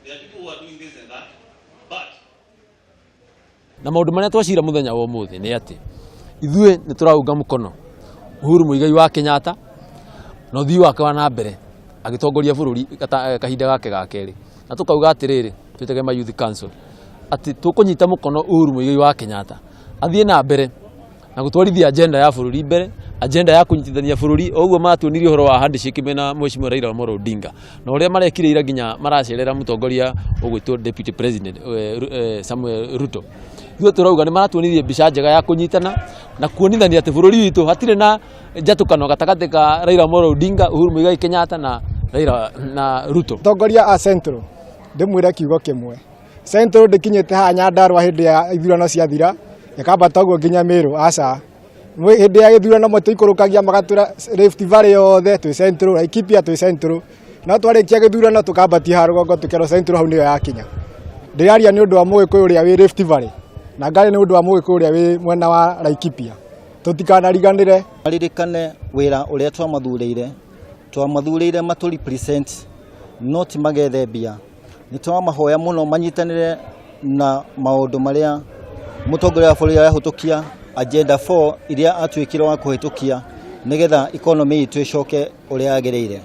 There are people who are doing this and that, but na maundu maria twacira muthenya wa umuthi ni ati ithuĩ nĩ tũraunga mũkono Uhuru Muigai wa Kenyatta na ũthii wake wa na mbere agĩtongoria bũrũri kahinda gake ga kerĩ, na tũkauga atĩrĩrĩ twĩtege ma Youth Council ati tũkũnyita mũkono Uhuru Muigai wa Kenyatta athiĩ na mbere na gũtwarithia agenda ya bũrũri mbere, agenda ya kũnyitithania bũrũri. Ũguo matuonirie ũhoro wa handshake mena Mheshimiwa Raila Amolo Odinga na ũrĩa marekire ira nginya maracerera mũtongoria ũgwĩtwo Deputy President Samuel Ruto. Ithuĩ tũrauga nĩ maratuonirie mbica njega ya kũnyitana na kuonithania atĩ bũrũri witũ hatirĩ na njatũkano gatagatĩ ka Raila Amolo Odinga, Uhuru Muigai Kenyatta na Ruto. Tongoria a Central ndĩmwĩre kiugo kĩmwe, Central ndĩkinyĩte haha Nyandarua hĩndĩ ya ithurano ciathira yakambata ũguo nginya Meru. Aca hĩndĩ ya gĩthurano mũtĩikũrũkagia magatũra Rift Valley yothe twĩ Central, Laikipia twĩ Central, no twarĩkia gĩthurano tũkambatia ha rũgongo tũkerwo Central hau nĩyo yakinya. Ndĩraria nĩ ũndũ wa Mũgĩkũyũ ũrĩa wĩ Rift Valley na ngari nĩ ũndũ wa Mũgĩkũyũ ũrĩa wĩ mwena wa Laikipia, tũtikanariganĩre. Maririkane wĩra ũrĩa twamathurĩire matũ represent no ti magethe mbia. Nĩ twamahoya mũno manyitanĩre na maũndũ marĩa mũtongoria wa bũrũri arahĩtũkia, agenda 4 iria atuĩkire wa kũhĩtũkia nĩgetha economy itũ ĩcoke ũrĩa yagĩrĩire.